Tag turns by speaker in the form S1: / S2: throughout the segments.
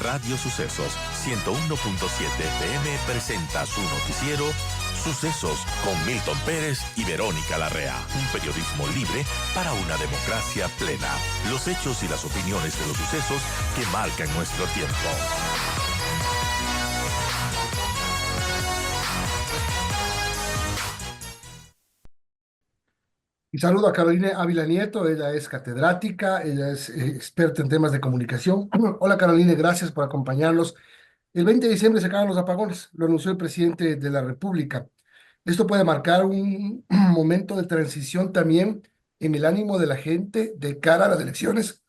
S1: Radio Sucesos 101.7 FM presenta su noticiero Sucesos con Milton Pérez y Verónica Larrea. Un periodismo libre para una democracia plena. Los hechos y las opiniones de los sucesos que marcan nuestro tiempo.
S2: Y saludo a Carolina Ávila Nieto, ella es catedrática, ella es experta en temas de comunicación. Hola Carolina, gracias por acompañarnos. El 20 de diciembre se acaban los apagones, lo anunció el presidente de la República. Esto puede marcar un momento de transición también en el ánimo de la gente de cara a las elecciones.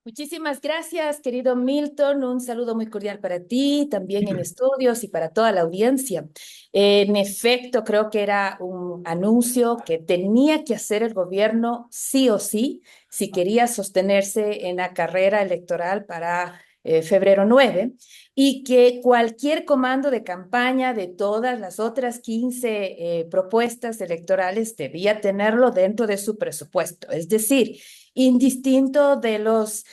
S3: Muchísimas gracias, querido Milton. Un saludo muy cordial para ti, también en estudios y para toda la audiencia. En efecto, creo que era un anuncio que tenía que hacer el gobierno sí o sí, si quería sostenerse en la carrera electoral para febrero 9, y que cualquier comando de campaña de todas las otras 15 propuestas electorales debía tenerlo dentro de su presupuesto. Es decir, indistinto de las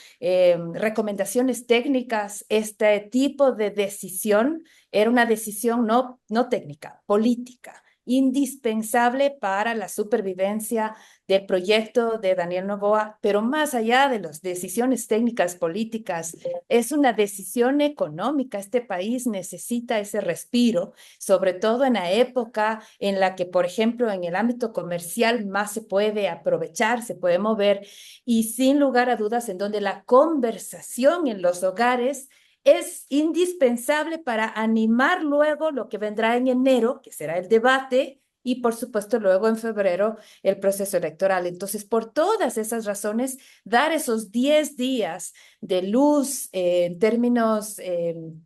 S3: recomendaciones técnicas, este tipo de decisión era una decisión no técnica, política, indispensable para la supervivencia del proyecto de Daniel Noboa, pero más allá de las decisiones técnicas políticas, es una decisión económica. Este país necesita ese respiro, sobre todo en la época en la que, por ejemplo, en el ámbito comercial más se puede aprovechar, se puede mover, y sin lugar a dudas en donde la conversación en los hogares es indispensable para animar luego lo que vendrá en enero, que será el debate, y por supuesto luego en febrero el proceso electoral. Entonces, por todas esas razones, dar esos 10 días de luz en términos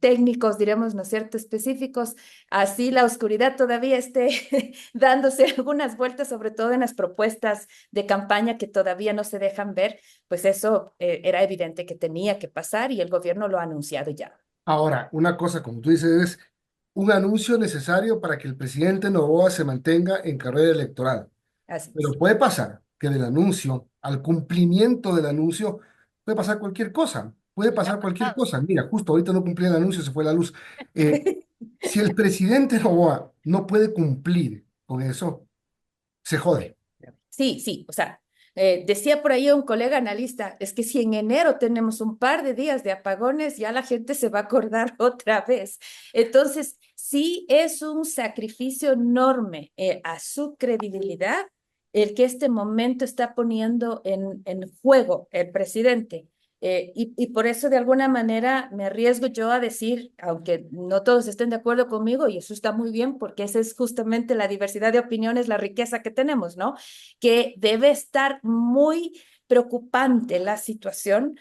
S3: técnicos, diremos, ¿no es cierto?, específicos, así la oscuridad todavía esté dándose algunas vueltas, sobre todo en las propuestas de campaña que todavía no se dejan ver, pues eso era evidente que tenía que pasar y el gobierno lo ha anunciado ya.
S2: Ahora, una cosa, como tú dices, es un anuncio necesario para que el presidente Noboa se mantenga en carrera electoral.
S3: Así
S2: Pero
S3: es.
S2: puede pasar que del anuncio al cumplimiento del anuncio puede pasar cualquier cosa. Puede
S3: Ya ha
S2: pasar cualquier
S3: pasado.
S2: cosa. Mira, justo ahorita no cumplí el anuncio, se fue la luz. Eh, si el presidente Noboa no puede cumplir con eso, se jode.
S3: Sí, sí, o sea, decía por ahí un colega analista, es que si en enero tenemos un par de días de apagones, ya la gente se va a acordar otra vez. Entonces, sí es un sacrificio enorme a su credibilidad el que este momento está poniendo en juego el presidente. Y por eso de alguna manera me arriesgo yo a decir, aunque no todos estén de acuerdo conmigo, y eso está muy bien, porque esa es justamente la diversidad de opiniones, la riqueza que tenemos, ¿no? Que debe estar muy preocupante la situación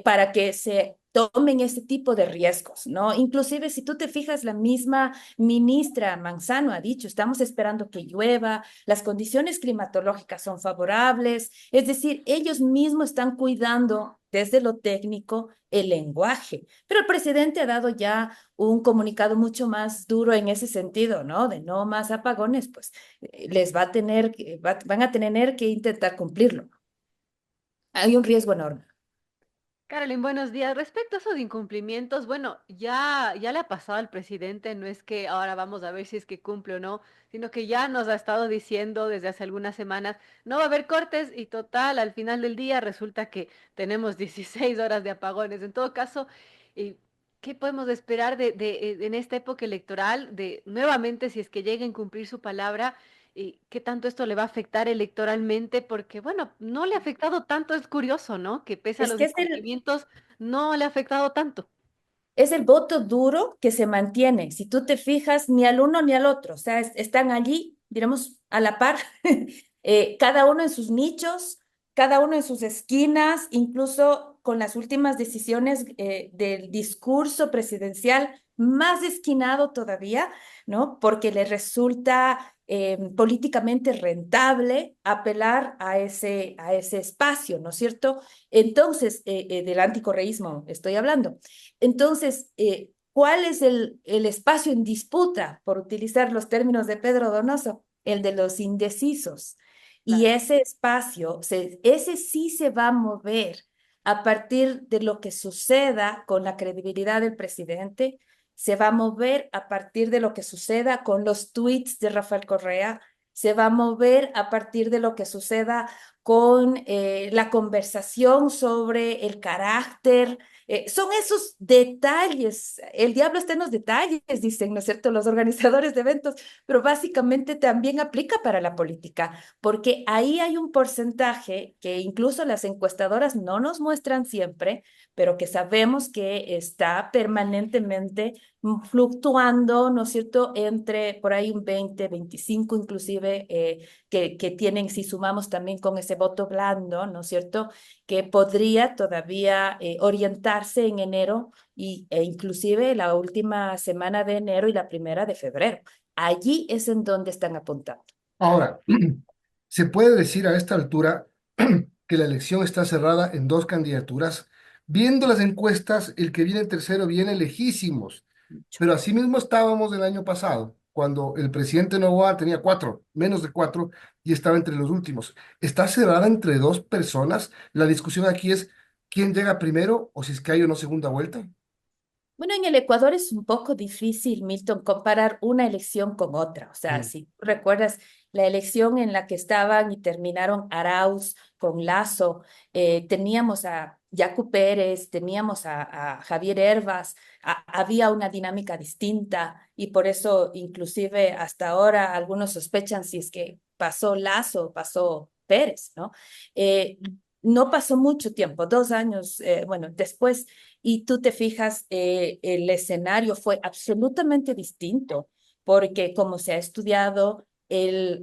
S3: para que se tomen este tipo de riesgos, ¿no? Inclusive si tú te fijas, la misma ministra Manzano ha dicho, estamos esperando que llueva, las condiciones climatológicas son favorables, es decir, ellos mismos están cuidando desde lo técnico el lenguaje, pero el presidente ha dado ya un comunicado mucho más duro en ese sentido, ¿no? De no más apagones, pues les va a tener, van a tener que intentar cumplirlo. Hay un riesgo enorme.
S4: Carolyn, buenos días. Respecto a esos incumplimientos, bueno, ya le ha pasado al presidente, no es que ahora vamos a ver si es que cumple o no, sino que ya nos ha estado diciendo desde hace algunas semanas, no va a haber cortes y total, al final del día resulta que tenemos 16 horas de apagones. En todo caso, eh, ¿qué podemos esperar en esta época electoral de nuevamente si es que llega a incumplir su palabra? ¿Y qué tanto esto le va a afectar electoralmente? Porque, bueno, no le ha afectado tanto, es curioso, ¿no? Que pese a
S3: Es
S4: los
S3: que
S4: incumplimientos, no le ha afectado tanto.
S3: es el voto duro que se mantiene. Si tú te fijas, ni al uno ni al otro, o sea, están allí, diremos, a la par, cada uno en sus nichos, cada uno en sus esquinas, incluso con las últimas decisiones del discurso presidencial, más esquinado todavía, ¿no? Porque le resulta políticamente rentable apelar a ese espacio, ¿no es cierto? Entonces, del anticorreísmo estoy hablando. Entonces, ¿cuál es el espacio en disputa, por utilizar los términos de Pedro Donoso? El de los indecisos. Y
S4: Claro.
S3: ese espacio, ese sí se va a mover a partir de lo que suceda con la credibilidad del presidente, se va a mover a partir de lo que suceda con los tweets de Rafael Correa, se va a mover a partir de lo que suceda con la conversación sobre el carácter. Son esos detalles, el diablo está en los detalles, dicen, ¿no es cierto?, los organizadores de eventos, pero básicamente también aplica para la política, porque ahí hay un porcentaje que incluso las encuestadoras no nos muestran siempre, pero que sabemos que está permanentemente fluctuando, ¿no es cierto?, entre por ahí un 20, 25 inclusive, que tienen, si sumamos también con ese voto blando, ¿no es cierto?, que podría todavía orientarse en enero e inclusive la última semana de enero y la primera de febrero. Allí es en donde están apuntando.
S2: Ahora, se puede decir a esta altura que la elección está cerrada en dos candidaturas. Viendo las encuestas, el que viene tercero viene lejísimos, pero así mismo estábamos el año pasado, cuando el presidente Noboa tenía cuatro, menos de cuatro, y estaba entre los últimos. Está cerrada entre dos personas. La discusión aquí es quién llega primero o si es que hay o no segunda vuelta.
S3: Bueno, en el Ecuador es un poco difícil, Milton, comparar una elección con otra. O sea,
S2: Mm.
S3: si tú recuerdas la elección en la que estaban y terminaron Arauz con Lasso, teníamos a Yacu Pérez, teníamos a Javier Hervas, había una dinámica distinta y por eso inclusive hasta ahora algunos sospechan si es que pasó Lasso o pasó Pérez, ¿no? No pasó mucho tiempo, 2 años, bueno, después y tú te fijas, el escenario fue absolutamente distinto, porque como se ha estudiado, el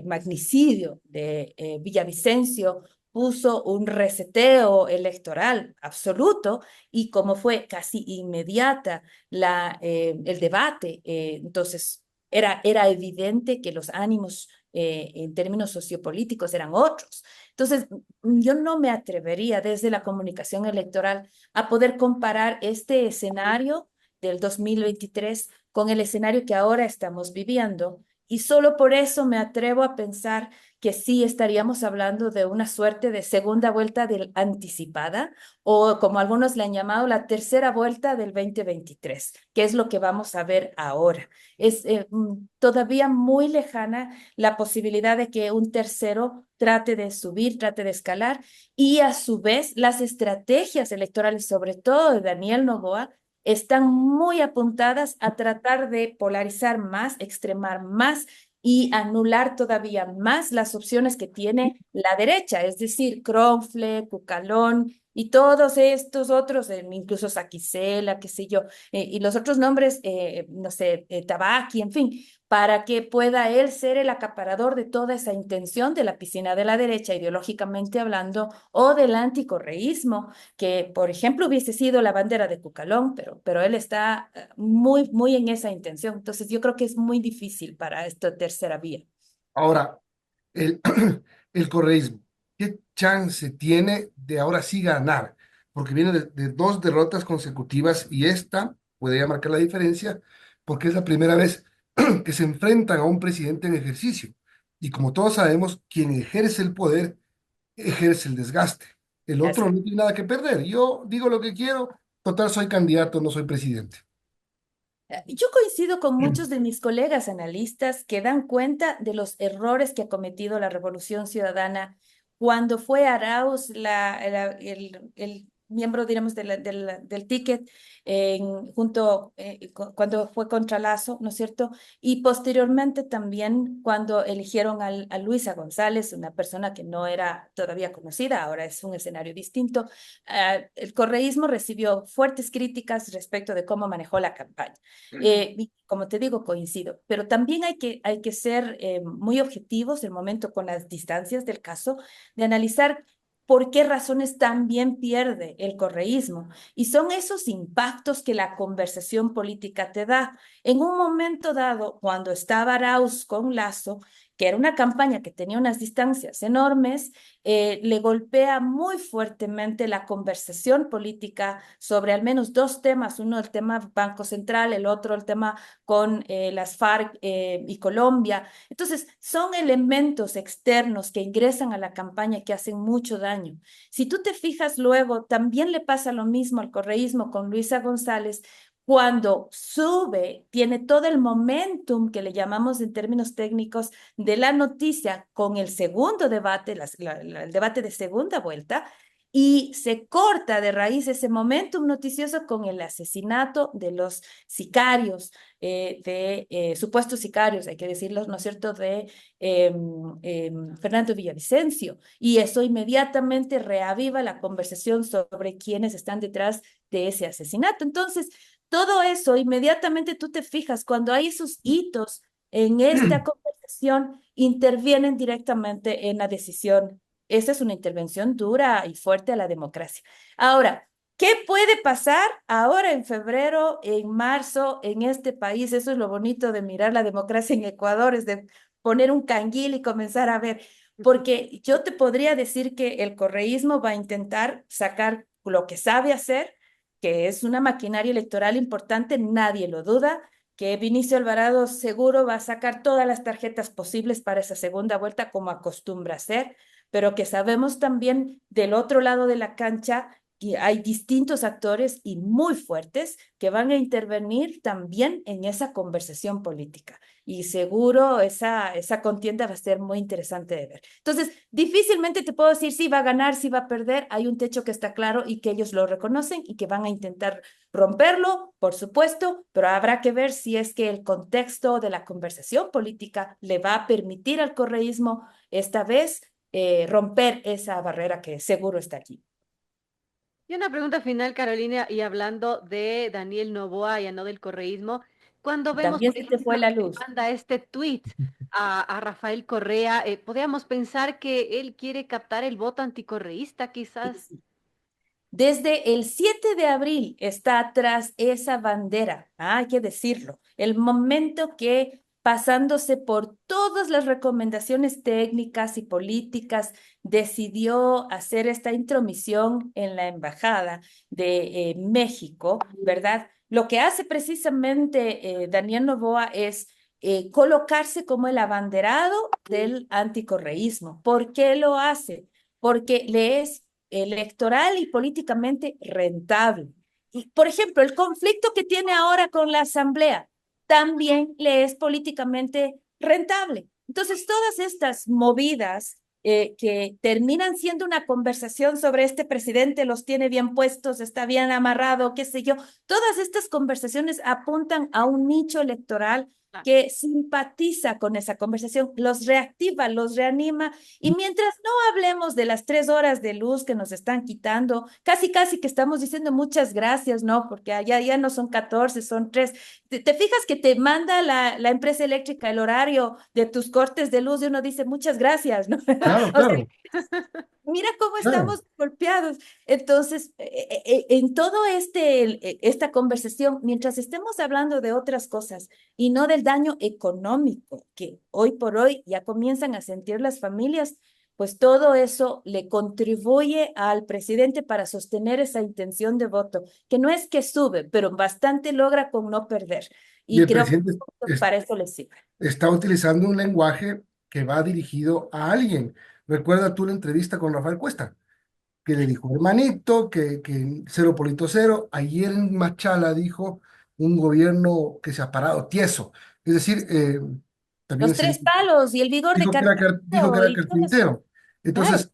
S3: magnicidio de Villavicencio puso un reseteo electoral absoluto y como fue casi inmediata el debate, entonces era evidente que los ánimos en términos sociopolíticos eran otros. Entonces, yo no me atrevería desde la comunicación electoral a poder comparar este escenario del 2023 con el escenario que ahora estamos viviendo. Y solo por eso me atrevo a pensar que sí estaríamos hablando de una suerte de segunda vuelta anticipada o como algunos le han llamado la tercera vuelta del 2023, que es lo que vamos a ver ahora. Es todavía muy lejana la posibilidad de que un tercero trate de subir, trate de escalar y a su vez las estrategias electorales, sobre todo de Daniel Noboa, están muy apuntadas a tratar de polarizar más, extremar más y anular todavía más las opciones que tiene la derecha, es decir, Cronfle, Cucalón y todos estos otros, incluso Saquicela, qué sé yo, y los otros nombres, no sé, Tabaqui, en fin, para que pueda él ser el acaparador de toda esa intención de la piscina de la derecha, ideológicamente hablando, o del anticorreísmo, que, por ejemplo, hubiese sido la bandera de Cucalón, pero él está muy, muy en esa intención. Entonces, yo creo que es muy difícil para esta tercera vía.
S2: Ahora, el, el correísmo, ¿qué chance tiene de ahora sí ganar? Porque viene de dos derrotas consecutivas y esta podría marcar la diferencia porque es la primera vez que se enfrentan a un presidente en ejercicio. Y como todos sabemos, quien ejerce el poder ejerce el desgaste. El otro
S3: Así.
S2: no tiene nada que perder. Yo digo lo que quiero, total soy candidato, no soy presidente.
S3: Yo coincido con muchos de mis colegas analistas que dan cuenta de los errores que ha cometido la Revolución Ciudadana cuando fue Arauz el miembro, digamos, del ticket, cuando fue contra Lazo, ¿no es cierto? Y posteriormente también cuando eligieron a Luisa González, una persona que no era todavía conocida, ahora es un escenario distinto. El correísmo recibió fuertes críticas respecto de cómo manejó la campaña. Y como te digo, coincido, pero también hay que ser muy objetivos el momento con las distancias del caso, de analizar por qué razones también pierde el correísmo. Y son esos impactos que la conversación política te da. En un momento dado, cuando estaba Arauz con Lazo, que era una campaña que tenía unas distancias enormes, le golpea muy fuertemente la conversación política sobre al menos dos temas, uno el tema Banco Central, el otro el tema con las FARC y Colombia. Entonces, son elementos externos que ingresan a la campaña que hacen mucho daño. Si tú te fijas luego, también le pasa lo mismo al correísmo con Luisa González, cuando sube, tiene todo el momentum que le llamamos en términos técnicos de la noticia con el segundo debate, el debate de segunda vuelta, y se corta de raíz ese momentum noticioso con el asesinato de los sicarios, supuestos sicarios, hay que decirlo, ¿no es cierto?, de Fernando Villavicencio. Y eso inmediatamente reaviva la conversación sobre quiénes están detrás de ese asesinato. Entonces, todo eso, inmediatamente tú te fijas, cuando hay esos hitos en esta conversación, intervienen directamente en la decisión. Esa es una intervención dura y fuerte a la democracia. Ahora, ¿qué puede pasar ahora en febrero, en marzo, en este país? Eso es lo bonito de mirar la democracia en Ecuador, es de poner un canguil y comenzar a ver. Porque yo te podría decir que el correísmo va a intentar sacar lo que sabe hacer, que es una maquinaria electoral importante, nadie lo duda, que Vinicio Alvarado seguro va a sacar todas las tarjetas posibles para esa segunda vuelta, como acostumbra hacer, pero que sabemos también del otro lado de la cancha que hay distintos actores y muy fuertes que van a intervenir también en esa conversación política. Y seguro esa contienda va a ser muy interesante de ver. Entonces, difícilmente te puedo decir si va a ganar, si va a perder. Hay un techo que está claro y que ellos lo reconocen y que van a intentar romperlo, por supuesto, pero habrá que ver si es que el contexto de la conversación política le va a permitir al correísmo esta vez romper esa barrera que seguro está aquí.
S4: Y una pregunta final, Carolina, y hablando de Daniel Noboa, ya no del correísmo, cuando vemos,
S3: También
S4: por
S3: se te
S4: ejemplo,
S3: fue la
S4: que le
S3: luz.
S4: manda este tweet a Rafael Correa, podríamos pensar que él quiere captar el voto anticorreísta,
S3: Sí,
S4: quizás.
S3: sí. Desde el 7 de abril está atrás esa bandera, hay que decirlo, el momento que pasándose por todas las recomendaciones técnicas y políticas, decidió hacer esta intromisión en la Embajada de México, ¿verdad? Lo que hace precisamente Daniel Noboa es colocarse como el abanderado del anticorreísmo. ¿Por qué lo hace? Porque le es electoral y políticamente rentable. Y, por ejemplo, el conflicto que tiene ahora con la Asamblea también le es políticamente rentable. Entonces, todas estas movidas que terminan siendo una conversación sobre este presidente, los tiene bien puestos, está bien amarrado, qué sé yo, todas estas conversaciones apuntan a un nicho electoral que simpatiza con esa conversación, los reactiva, los reanima, y mientras no hablemos de las 3 horas de luz que nos están quitando, casi casi que estamos diciendo muchas gracias, ¿no? Porque allá ya no son 14, son 3. ¿Te fijas que te manda la empresa eléctrica el horario de tus cortes de luz y uno dice muchas gracias, ¿no?
S2: Claro,
S3: O sea,
S2: claro,
S3: mira cómo
S2: claro.
S3: estamos golpeados. Entonces, en todo esta conversación, mientras estemos hablando de otras cosas y no del daño económico que hoy por hoy ya comienzan a sentir las familias, pues todo eso le contribuye al presidente para sostener esa intención de voto, que no es que sube, pero bastante logra con no perder.
S2: Y
S3: Y
S2: el
S3: creo que
S2: presidente
S3: para eso le sirve.
S2: está utilizando un lenguaje que va dirigido a alguien. Recuerda tú la entrevista con Rafael Cuesta, que le dijo, hermanito, que cero polito cero. Ayer en Machala dijo un gobierno que se ha parado tieso. Es decir, también
S3: Los
S2: se
S3: 3 palos y el vigor de
S2: dijo que
S3: cartero
S2: era
S3: y todo eso.
S2: carpintero.
S3: Claro.
S2: Entonces,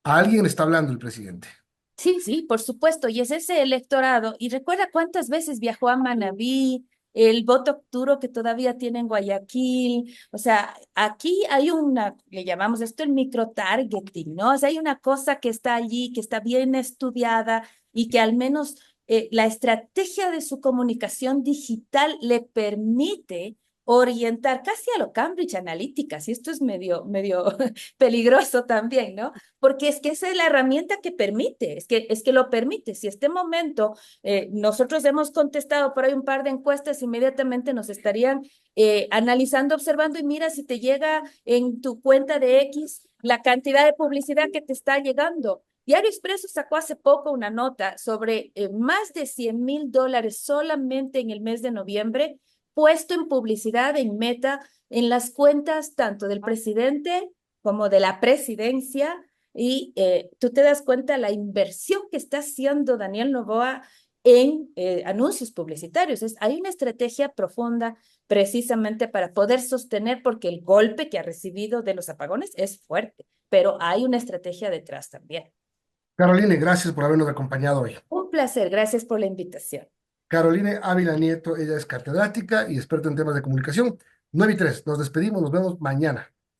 S2: a alguien está hablando el presidente.
S3: Sí, sí, por supuesto, y es ese electorado. Y recuerda cuántas veces viajó a Manabí, el voto duro que todavía tiene en Guayaquil. O sea, aquí hay le llamamos esto el micro-targeting, ¿no? O sea, hay una cosa que está allí, que está bien estudiada y que al menos la estrategia de su comunicación digital le permite orientar casi a lo Cambridge Analytica, y esto es medio peligroso también, ¿no? Porque es que esa es la herramienta que permite, es que lo permite. Si este momento nosotros hemos contestado por ahí un par de encuestas, inmediatamente nos estarían analizando, observando, y mira si te llega en tu cuenta de X la cantidad de publicidad que te está llegando. Diario Expreso sacó hace poco una nota sobre más de $100,000 solamente en el mes de noviembre puesto en publicidad en Meta, en las cuentas tanto del presidente como de la presidencia, y tú te das cuenta la inversión que está haciendo Daniel Noboa en anuncios publicitarios. Hay una estrategia profunda precisamente para poder sostener, porque el golpe que ha recibido de los apagones es fuerte, pero hay una estrategia detrás también.
S2: Caroline, gracias por habernos acompañado hoy.
S3: Un placer, gracias por la invitación.
S2: Caroline Ávila Nieto, ella es catedrática y experta en temas de comunicación. 9:03, nos despedimos, nos vemos mañana.